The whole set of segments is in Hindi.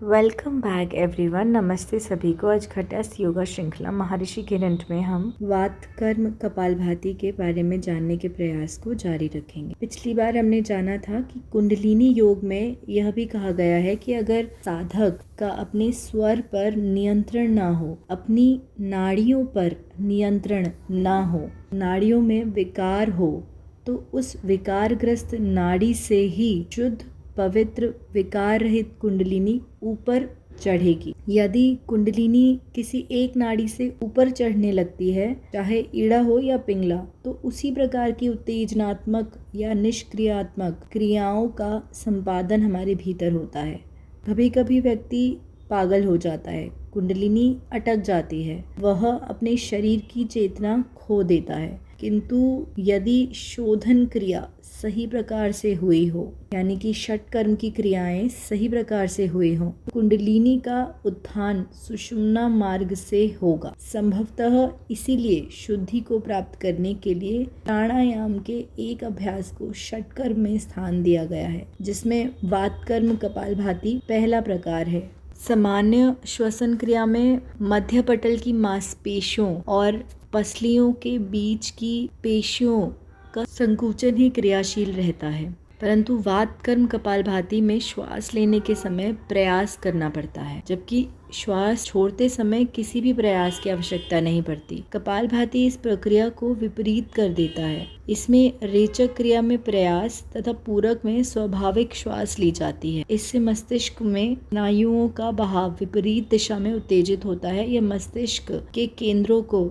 Welcome back everyone. नमस्ते सभी को। आज खट्यास योगा श्रृंखला महर्षि किरणट में हम वात कर्म कपालभाति के बारे में जानने के प्रयास को जारी रखेंगे। पिछली बार हमने जाना था कि कुंडलिनी योग में यह भी कहा गया है कि अगर साधक का अपने स्वर पर नियंत्रण ना हो, अपनी नाड़ियों पर नियंत्रण ना हो, नाड़ियों में विकार हो, तो उस विकारग्रस्त नाड़ी से ही शुद्ध पवित्र विकार रहित कुंडलिनी ऊपर चढ़ेगी। यदि कुंडलिनी किसी एक नाड़ी से ऊपर चढ़ने लगती है, चाहे ईड़ा हो या पिंगला, तो उसी प्रकार की उत्तेजनात्मक या निष्क्रियात्मक क्रियाओं का संपादन हमारे भीतर होता है। कभी कभी व्यक्ति पागल हो जाता है, कुंडलिनी अटक जाती है, वह अपने शरीर की चेतना खो देता है। किंतु यदि शोधन क्रिया सही प्रकार से हुई हो, यानी कि षट कर्म की क्रियाएं सही प्रकार से हुई हो, कुंडलिनी का उत्थान सुषुम्ना मार्ग से होगा। संभवतः इसीलिए शुद्धि को प्राप्त करने के लिए प्राणायाम के एक अभ्यास को षट कर्म में स्थान दिया गया है, जिसमें वात कर्म कपालभाति पहला प्रकार है। सामान्य श्वसन क्रिया में मध्य पटल की मांसपेशियों और पसलियों के बीच की पेशियों का संकुचन ही क्रियाशील रहता है, परंतु वात कर्म कपालभाति में श्वास लेने के समय प्रयास करना पड़ता है, जबकि श्वास छोड़ते समय किसी भी प्रयास की आवश्यकता नहीं पड़ती। कपालभाति इस प्रक्रिया को विपरीत कर देता है। इसमें रेचक क्रिया में प्रयास तथा पूरक में स्वाभाविक श्वास ली जाती है। इससे मस्तिष्क में स्नायुओं का बहाव विपरीत दिशा में उत्तेजित होता है। यह मस्तिष्क के केंद्रों को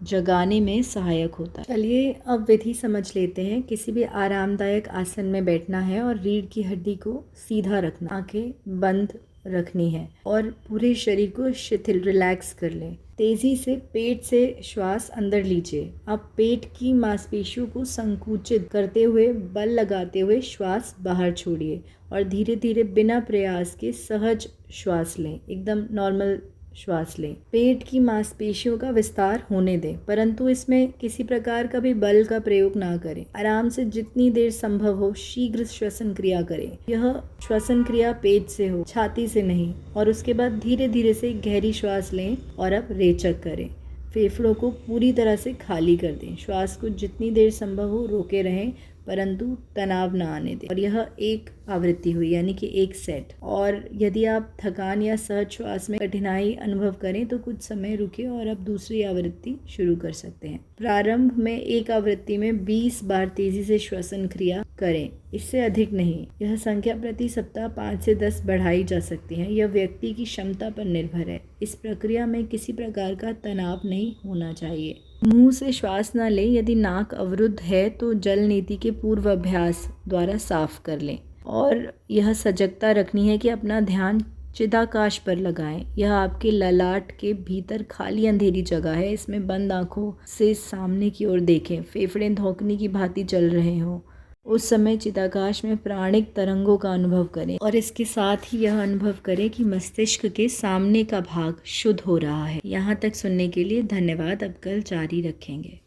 जगाने में सहायक होता है। चलिए अब विधि समझ लेते हैं। किसी भी आरामदायक आसन में बैठना है और रीढ़ की हड्डी को सीधा रखना, आंखें बंद रखनी है और पूरे शरीर को शिथिल रिलैक्स कर लें। तेजी से पेट से श्वास अंदर लीजिए। अब पेट की मांसपेशियों को संकुचित करते हुए बल लगाते हुए श्वास बाहर छोड़िए और धीरे धीरे बिना प्रयास के सहज श्वास लें, एकदम नॉर्मल श्वास लें। पेट की मांसपेशियों का विस्तार होने दें, परंतु इसमें किसी प्रकार का भी बल का प्रयोग ना करें। आराम से जितनी देर संभव हो शीघ्र श्वसन क्रिया करें। यह श्वसन क्रिया पेट से हो, छाती से नहीं। और उसके बाद धीरे धीरे से गहरी श्वास लें और अब रेचक करें। फेफड़ों को पूरी तरह से खाली कर दें। श्वास को जितनी देर संभव हो रोके रहें, परंतु तनाव ना आने दें। और यह एक आवृत्ति हुई, यानी कि एक सेट। और यदि आप थकान या सहज श्वास में कठिनाई अनुभव करें तो कुछ समय रुकिए और अब दूसरी आवृत्ति शुरू कर सकते हैं। प्रारंभ में एक आवृत्ति में 20 बार तेजी से श्वसन क्रिया करें, इससे अधिक नहीं। यह संख्या प्रति सप्ताह 5 से 10 बढ़ाई जा सकती है। यह व्यक्ति की क्षमता पर निर्भर है। इस प्रक्रिया में किसी प्रकार का तनाव नहीं होना चाहिए। मुंह से श्वास न लें। यदि नाक अवरुद्ध है तो जल नीति के पूर्व अभ्यास द्वारा साफ कर लें। और यह सजगता रखनी है कि अपना ध्यान चिदाकाश पर लगाएं। यह आपके ललाट के भीतर खाली अंधेरी जगह है। इसमें बंद आंखों से सामने की ओर देखें। फेफड़े धोखनी की भांति चल रहे हों, उस समय चिदाकाश में प्राणिक तरंगों का अनुभव करें और इसके साथ ही यह अनुभव करें कि मस्तिष्क के सामने का भाग शुद्ध हो रहा है। यहाँ तक सुनने के लिए धन्यवाद। अब कल जारी रखेंगे।